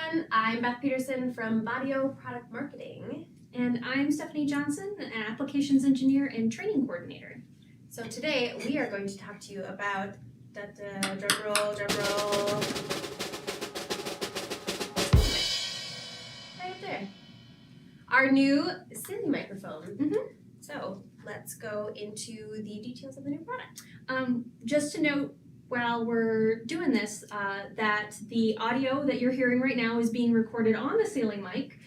everyone, I'm Beth Peterson from Vaddio Product Marketing. And I'm Stephanie Johnson, an Applications Engineer and Training Coordinator. So today we are going to talk to you about, drum roll, right up there, our new ceiling microphone. So let's go into the details of the new product. Just to note, while we're doing this, that the audio that you're hearing right now is being recorded on the ceiling mic,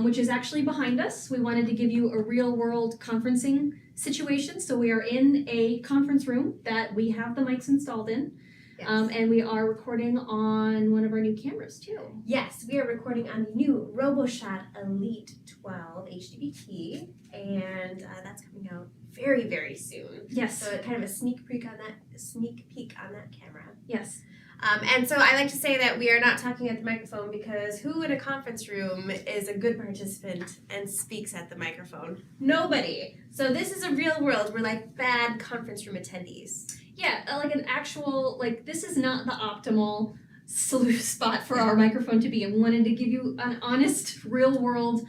which is actually behind us. We wanted to give you a real-world conferencing situation. So we are in a conference room that we have the mics installed in. Yes. And we are recording on one of our new cameras too. Yes, we are recording on the new RoboShot Elite 12 HDBT, and that's coming out very, very soon. Yes. So kind of a sneak peek on that camera. Yes. And so I like to say that we are not talking at the microphone because who in a conference room is a good participant and speaks at the microphone? Nobody. So this is a real world. We're like bad conference room attendees. Yeah, like an actual, this is not the optimal spot for our microphone to be in. We wanted to give you an honest, real-world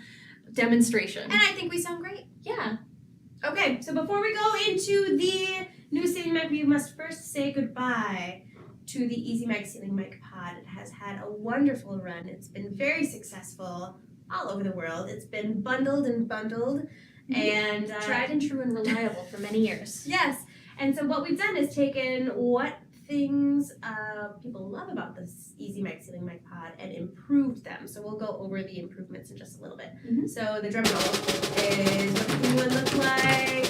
demonstration. And I think we sound great. Yeah. Okay, so before we go into the new ceiling mic, we must first say goodbye to the EasyMic CeilingMIC Pod. It has had a wonderful run. It's been very successful all over the world. It's been bundled and and tried and true and reliable for many years. Yes. And so what we've done is taken what things people love about this EasyMic CeilingMIC Pod and improved them. So we'll go over the improvements in just a little bit. So the drum roll is what the new one looks like.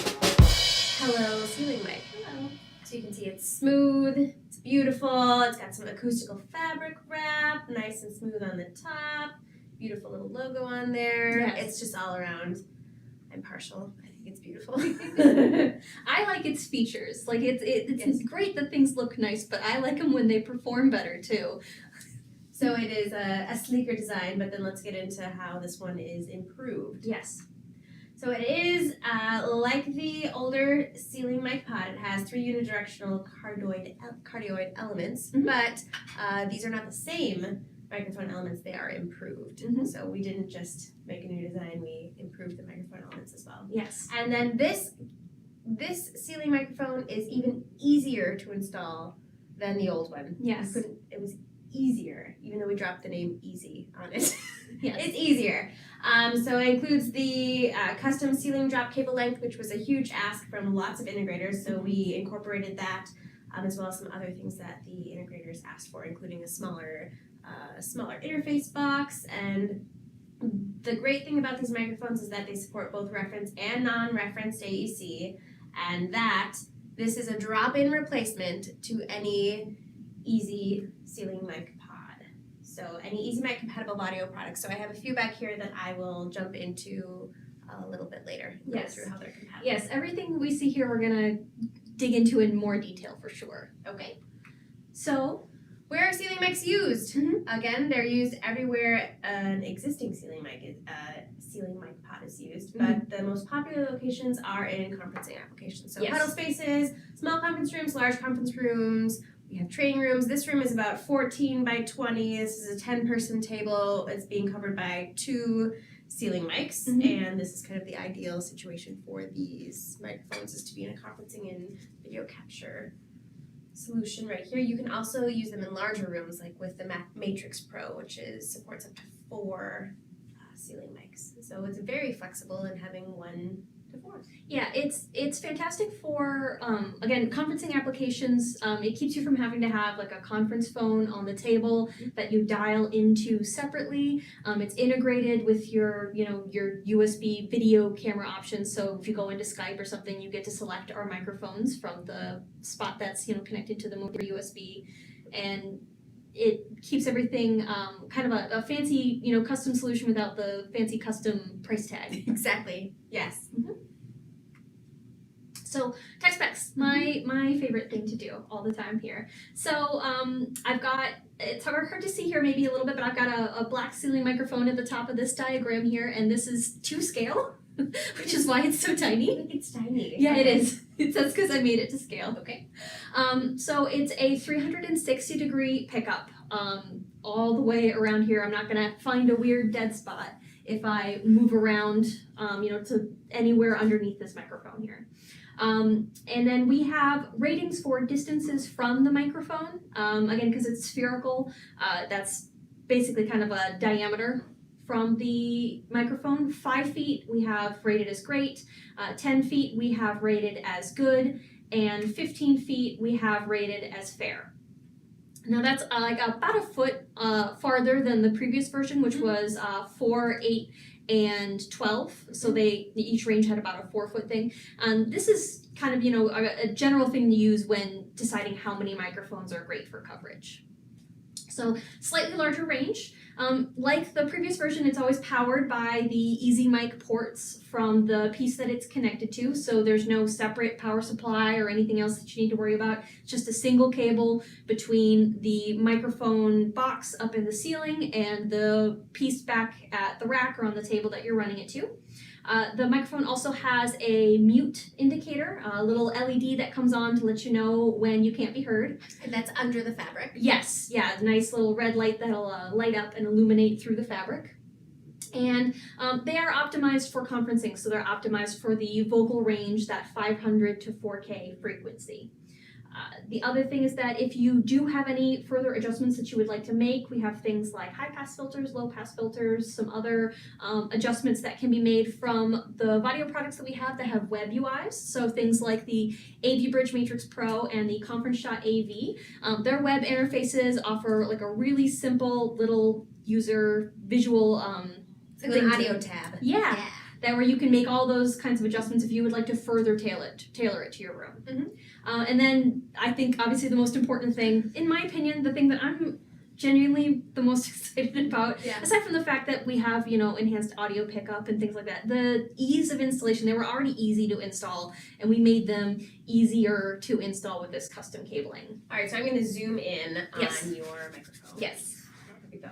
Hello, ceiling mic. Hello. So you can see it's smooth, it's beautiful, it's got some acoustical fabric wrap, nice and smooth on the top, beautiful little logo on there. Yes. It's just all around. I'm partial. I think it's beautiful. I like its features. It's great that things look nice, but I like them when they perform better too. So it is a sleeker design, but then let's get into how this one is improved. Yes. So it is like the older ceiling mic pod. It has 3 unidirectional cardioid elements, but these are not the same microphone elements. They are improved. So we didn't just make a new design, we improved the microphone elements as well. Yes. And then this ceiling microphone is even easier to install than the old one. Yes. It was easier, even though we dropped the name easy on it. Yes. It's easier. So it includes the custom ceiling drop cable length, which was a huge ask from lots of integrators. So we incorporated that, as well as some other things that the integrators asked for, including a smaller interface box. And the great thing about these microphones is that they support both reference and non-referenced AEC, and that this is a drop-in replacement to any Easy ceiling mic pod. So any EasyMic compatible audio products. So I have a few back here that I will jump into a little bit later. Yes. Go through how they're compatible. Yes, everything we see here we're gonna dig into in more detail for sure. Okay. So where are ceiling mics used? Again, they're used everywhere an existing ceiling mic pod is used, but the most popular locations are in conferencing applications. So huddle spaces, small conference rooms, large conference rooms. We have training rooms. This room is about 14 by 20. This is a 10-person table. It's being covered by 2 ceiling mics, and this is kind of the ideal situation for these microphones, is to be in a conferencing and video capture solution right here. You can also use them in larger rooms, like with the Matrix Pro, which supports up to 4 ceiling mics. So it's very flexible in having 1 to 4. Yeah, it's fantastic for again, conferencing applications. It keeps you from having to have like a conference phone on the table that you dial into separately. It's integrated with your USB video camera options. So if you go into Skype or something, you get to select our microphones from the spot that's connected to the USB, and it keeps everything kind of a fancy, custom solution without the fancy custom price tag. Exactly. Yes. So tech specs, my favorite thing to do all the time here. So I've got, it's hard to see here maybe a little bit, but I've got a black ceiling microphone at the top of this diagram here, and this is to scale, which is why it's so tiny. I think it's tiny. Yeah, it is. That's because I made it to scale. Okay. So it's a 360-degree pickup all the way around here. I'm not gonna find a weird dead spot if I move around, to anywhere underneath this microphone here. And then we have ratings for distances from the microphone. Again, because it's spherical, that's basically kind of a diameter from the microphone. 5 feet we have rated as great, 10 feet we have rated as good, and 15 feet we have rated as fair. Now that's like about a foot farther than the previous version, which was 4, 8, and 12. So each range had about a 4 foot thing. This is kind of a general thing to use when deciding how many microphones are great for coverage. So slightly larger range. Like the previous version, it's always powered by the SWAN ports from the piece that it's connected to. So there's no separate power supply or anything else that you need to worry about. It's just a single cable between the microphone box up in the ceiling and the piece back at the rack or on the table that you're running it to. The microphone also has a mute indicator, a little LED that comes on to let you know when you can't be heard. And that's under the fabric. Yes, yeah, nice little red light that'll light up and illuminate through the fabric. And they are optimized for conferencing, so they're optimized for the vocal range, that 500 to 4K frequency. The other thing is that if you do have any further adjustments that you would like to make, we have things like high pass filters, low pass filters, some other adjustments that can be made from the Vaddio products that we have that have web UIs. So things like the AV Bridge Matrix Pro and the Conference Shot AV. Their web interfaces offer like a really simple little user visual It's like an audio tab. Yeah. That where you can make all those kinds of adjustments if you would like to further tailor it to your room. Mm-hmm. And then I think obviously the most important thing, in my opinion, the thing that I'm genuinely the most excited about, aside from the fact that we have, enhanced audio pickup and things like that, the ease of installation. They were already easy to install, and we made them easier to install with this custom cabling. All right, so I'm going to zoom in Yes. on your microphone. Yes. There we go.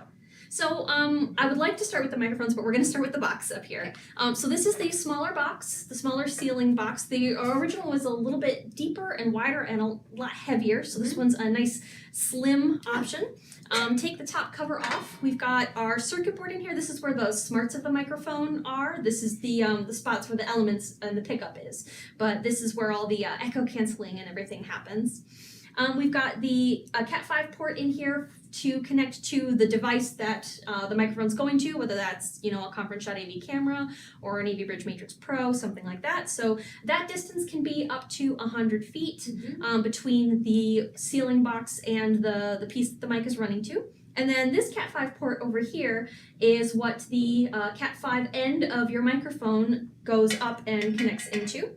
So I would like to start with the microphones, but we're going to start with the box up here. So this is the smaller box, the smaller ceiling box. The original was a little bit deeper and wider and a lot heavier, so this one's a nice slim option. Take the top cover off. We've got our circuit board in here. This is where the smarts of the microphone are. This is the spots where the elements and the pickup is, but this is where all the echo canceling and everything happens. We've got the Cat 5 port in here to connect to the device that the microphone's going to, whether that's a Conference Shot AV camera or an AV Bridge Matrix Pro, something like that. So that distance can be up to 100 feet between the ceiling box and the piece that the mic is running to. And then this Cat 5 port over here is what the Cat 5 end of your microphone goes up and connects into.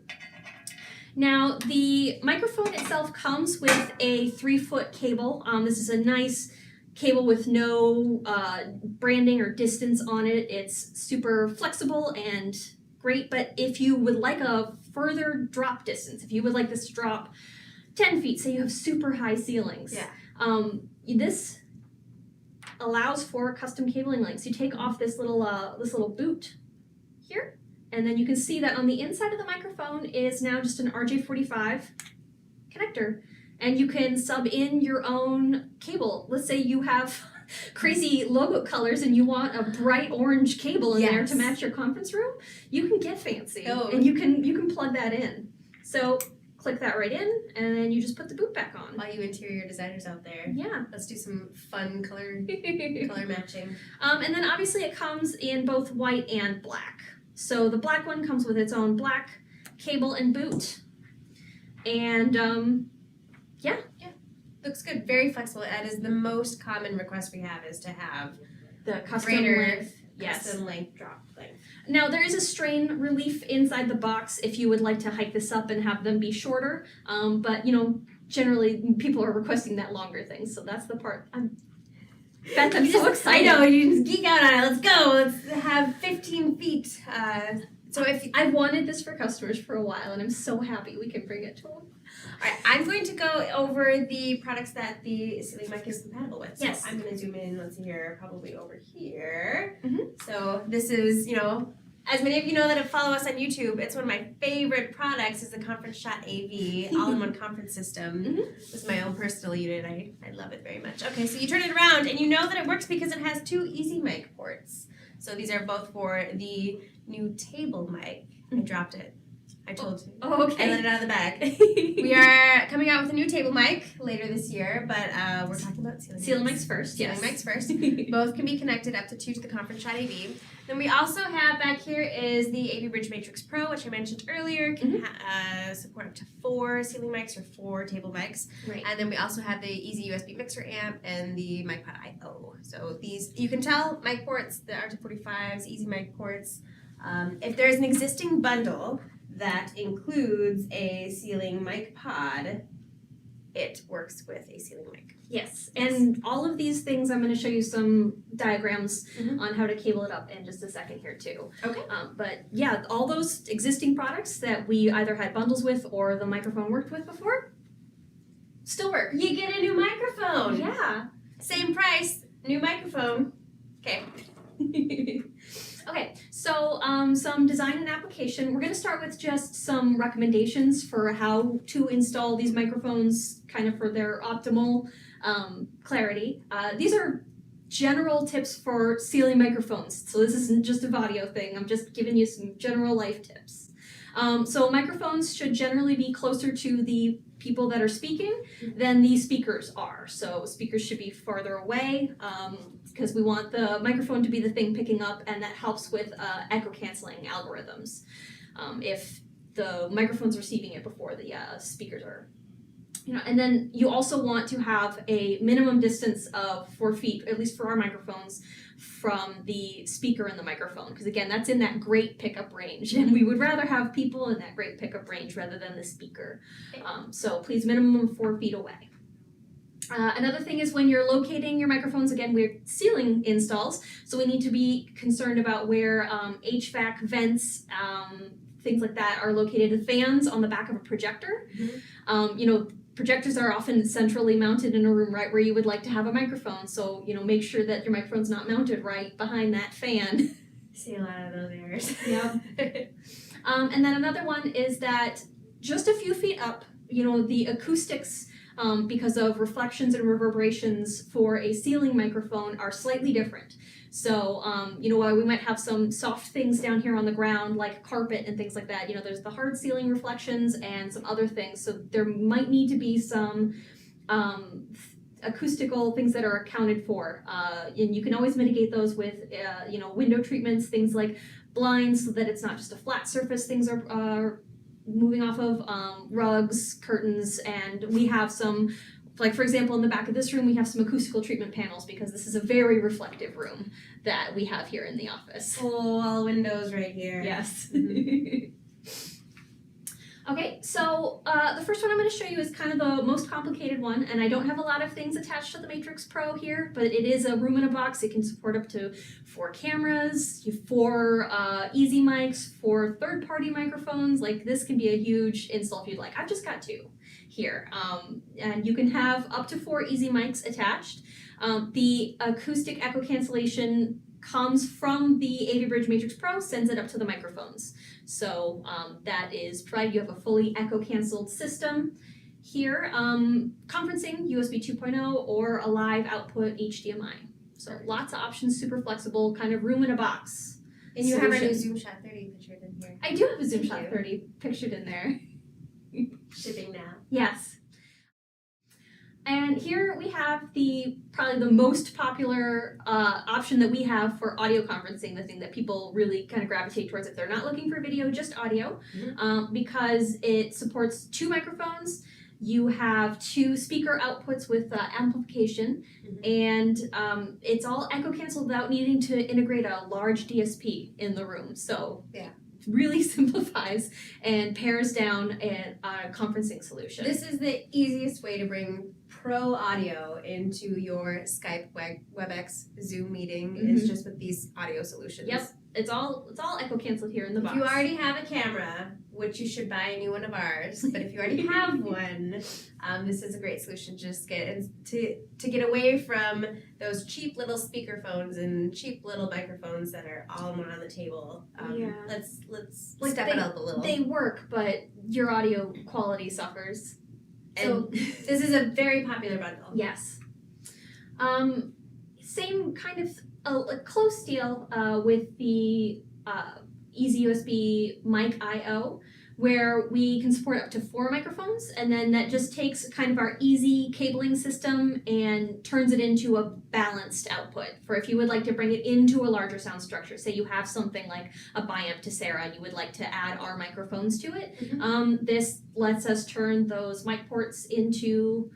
Now, the microphone itself comes with a 3-foot cable. This is a nice cable with no branding or distance on it. It's super flexible and great, but if you would like a further drop distance, if you would like this to drop 10 feet, say you have super high ceilings, this allows for custom cabling lengths. You take off this little boot here, and then you can see that on the inside of the microphone is now just an RJ45 connector. And you can sub in your own cable. Let's say you have crazy logo colors and you want a bright orange cable in there to match your conference room. You can get fancy, and you can plug that in. So click that right in, and then you just put the boot back on. All you interior designers out there, let's do some fun color matching. And then obviously it comes in both white and black. So the black one comes with its own black cable and boot, and looks good. Very flexible. That is the most common request we have, is to have the custom length. Custom length drop length. Now there is a strain relief inside the box if you would like to hike this up and have them be shorter. But generally people are requesting that longer thing, so that's the part. Beth, I'm so excited. I know, you just geek out on it. Let's go. Let's have 15 feet. So if I've wanted this for customers for a while, and I'm so happy we can bring it to them. All right, I'm going to go over the products that the SWAN is compatible with. So I'm going to zoom in, let's see here, probably over here. So this is, As many of you know that follow us on YouTube, it's one of my favorite products is the Conference Shot AV all-in-one conference system. This is my own personal unit. I love it very much. Okay, so you turn it around and you know that it works because it has 2 easy mic ports. So these are both for the new table mic. I dropped it. I told you. Oh, okay. I let it out of the bag. We are coming out with a new table mic later this year, but we're talking about ceiling mics first. Ceiling mics first. Both can be connected up to 2 to the Conference Shot AV. Then we also have back here is the AV Bridge Matrix Pro, which I mentioned earlier, can support up to 4 ceiling mics or 4 table mics. Right. And then we also have the Easy USB mixer amp and the MicPod I/O. So these, you can tell, mic ports, the RJ45s, Easy mic ports. If there's an existing bundle that includes a ceiling mic pod, it works with a ceiling mic. Yes, and all of these things, I'm going to show you some diagrams on how to cable it up in just a second here too. Okay. But yeah, all those existing products that we either had bundles with or the microphone worked with before, still work. You get a new microphone. Yeah. Same price, new microphone. Okay. Okay, so some design and application. We're going to start with just some recommendations for how to install these microphones kind of for their optimal clarity. These are general tips for ceiling microphones. So this isn't just a Vaddio thing. I'm just giving you some general life tips. So microphones should generally be closer to the people that are speaking than the speakers are. So speakers should be farther away because we want the microphone to be the thing picking up, and that helps with echo canceling algorithms if the microphone's receiving it before the speakers are. And then you also want to have a minimum distance of 4 feet, at least for our microphones, from the speaker and the microphone, because again, that's in that great pickup range, and we would rather have people in that great pickup range rather than the speaker. So please, minimum of 4 feet away. Another thing is when you're locating your microphones, again, we're ceiling installs, so we need to be concerned about where HVAC vents, things like that are located. The fans on the back of a projector. Projectors are often centrally mounted in a room right where you would like to have a microphone, so make sure that your microphone's not mounted right behind that fan. See a lot of those errors. Yeah. And then another one is that just a few feet up, the acoustics, because of reflections and reverberations for a ceiling microphone are slightly different. So, while we might have some soft things down here on the ground, like carpet and things like that, there's the hard ceiling reflections and some other things. So there might need to be some acoustical things that are accounted for. And you can always mitigate those with, window treatments, things like blinds, so that it's not just a flat surface things are moving off of, rugs, curtains, and we have some, like for example, in the back of this room, we have some acoustical treatment panels because this is a very reflective room that we have here in the office. Oh, all windows right here. Yes. Okay, so the first one I'm going to show you is kind of the most complicated one, and I don't have a lot of things attached to the Matrix Pro here, but it is a room in a box. It can support up to 4 cameras, 4 easy mics, 4 third-party microphones. Like, this can be a huge install if you'd like. I've just got 2 here, and you can have up to 4 easy mics attached. The acoustic echo cancellation comes from the AV Bridge Matrix Pro, sends it up to the microphones. So that is provided you have a fully echo canceled system. Here, conferencing, USB 2.0, or a live output HDMI. So lots of options, super flexible, kind of room in a box. And you have our new Zoom Shot 30 pictured in here. I do have a Zoom Shot 30 pictured in there. Shipping now. Yes. And here we have probably the most popular option that we have for audio conferencing, the thing that people really kind of gravitate towards if they're not looking for video, just audio, because it supports 2 microphones. You have 2 speaker outputs with amplification, and it's all echo canceled without needing to integrate a large DSP in the room. So yeah, really simplifies and pares down a conferencing solution. This is the easiest way to bring pro audio into your Skype, WebEx, Zoom meeting is just with these audio solutions. Yep. it's all echo canceled here in the box. If you already have a camera, which you should buy a new one of ours, but if you already have one, this is a great solution to just to get away from those cheap little speakerphones and cheap little microphones that are all in one on the table. Let's step it up a little. They work, but your audio quality suffers. So this is a very popular bundle. Yes. Same kind of a close deal with the Easy USB Mic I/O, where we can support up to 4 microphones, and then that just takes kind of our easy cabling system and turns it into a balanced output for if you would like to bring it into a larger sound structure. Say you have something like a biamp to Sarah and you would like to add our microphones to it. This lets us turn those mic ports into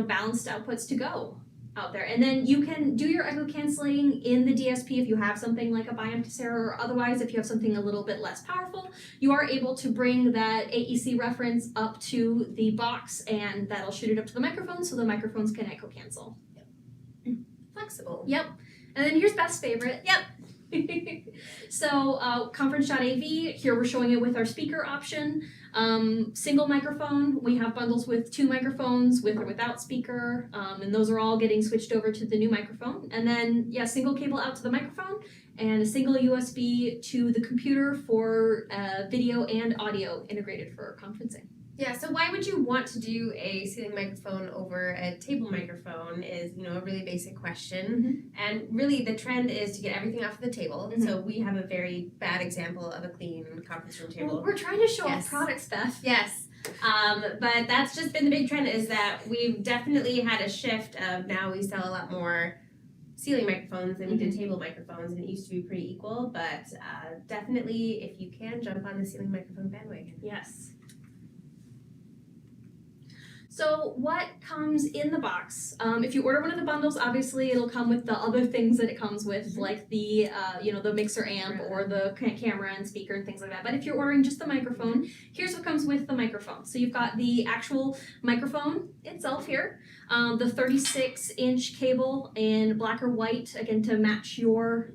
balanced outputs to go out there. And then you can do your echo canceling in the DSP if you have something like a biamp to Sarah, or otherwise if you have something a little bit less powerful, you are able to bring that AEC reference up to the box and that'll shoot it up to the microphone so the microphones can echo cancel. Flexible. Yep. And then here's Beth's favorite. Yep. So conference.av, here we're showing it with our speaker option. Single microphone, we have bundles with 2 microphones with or without speaker, and those are all getting switched over to the new microphone. And then, single cable out to the microphone and a single USB to the computer for video and audio integrated for conferencing. Yeah, so why would you want to do a ceiling microphone over a table microphone is, a really basic question. And really the trend is to get everything off the table. So we have a very bad example of a clean conference room table. Well, we're trying to show off products, Beth. Yes. But that's just been the big trend, is that we've definitely had a shift of now we sell a lot more ceiling microphones than we did table microphones, and it used to be pretty equal, but definitely if you can, jump on the ceiling microphone bandwagon. Yes. So what comes in the box? If you order one of the bundles, obviously it'll come with the other things that it comes with, like the the mixer amp or the camera and speaker and things like that. But if you're ordering just the microphone, here's what comes with the microphone. So you've got the actual microphone itself here, the 36-inch cable in black or white, again to match your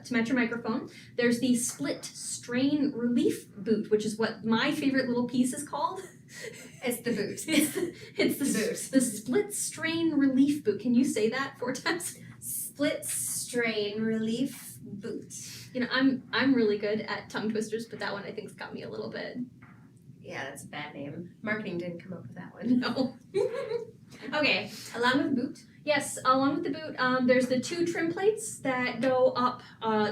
microphone. There's the split strain relief boot, which is what my favorite little piece is called. It's the boot. It's the boot. The split strain relief boot. Can you say that 4 times? Split strain relief boot. I'm really good at tongue twisters, but that one I think's got me a little bit. Yeah, that's a bad name. Marketing didn't come up with that one. No. Okay, along with the boot. Yes, along with the boot, there's the 2 trim plates that go up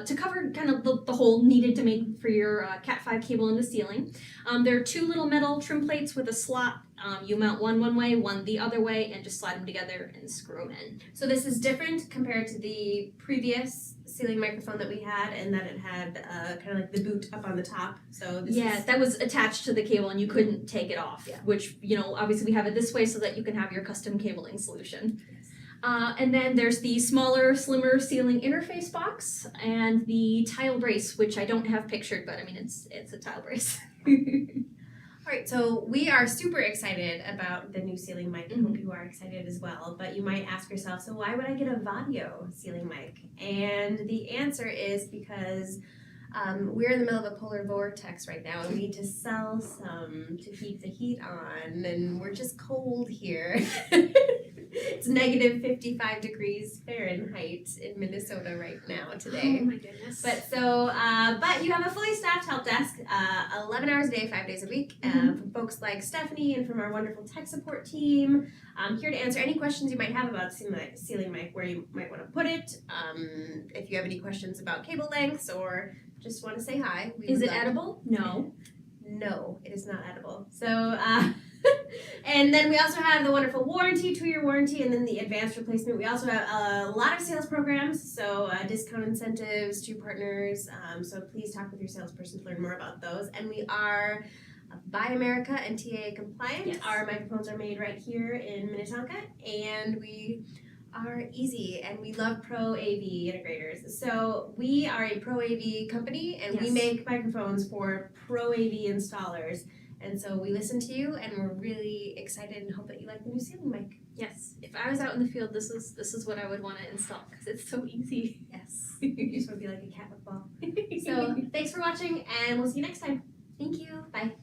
to cover kind of the hole needed to make for your Cat 5 cable in the ceiling. There are 2 little metal trim plates with a slot. You mount one way, one the other way, and just slide them together and screw them in. So this is different compared to the previous ceiling microphone that we had, and that it had kind of like the boot up on the top. So this that was attached to the cable and you couldn't take it off, which, obviously we have it this way so that you can have your custom cabling solution. And then there's the smaller, slimmer ceiling interface box and the tile brace, which I don't have pictured, but I mean, it's a tile brace. All right, so we are super excited about the new ceiling mic. I hope you are excited as well. But you might ask yourself, so why would I get a Vaddio ceiling mic? And the answer is because we're in the middle of a polar vortex right now, and we need to sell some to keep the heat on, and we're just cold here. It's negative 55 degrees Fahrenheit in Minnesota right now today. Oh my goodness. But you have a fully staffed help desk, 11 hours a day, 5 days a week, from folks like Stephanie and from our wonderful tech support team. Here to answer any questions you might have about ceiling mic, where you might want to put it, if you have any questions about cable lengths or just want to say hi. Is it edible? No. No, it is not edible. So, and then we also have the wonderful warranty, 2-year warranty, and then the advanced replacement. We also have a lot of sales programs, so discount incentives to partners. So please talk with your salesperson to learn more about those. And we are Buy America and TA compliant. Yes. Our microphones are made right here in Minnetonka, and we are easy, and we love Pro AV integrators. So we are a Pro AV company, and we make microphones for Pro AV installers. And so we listen to you, and we're really excited and hope that you like the new ceiling mic. Yes. If I was out in the field, this is what I would want to install because it's so easy. Yes. You just want to be like a cat with a ball. So thanks for watching, and we'll see you next time. Thank you. Bye.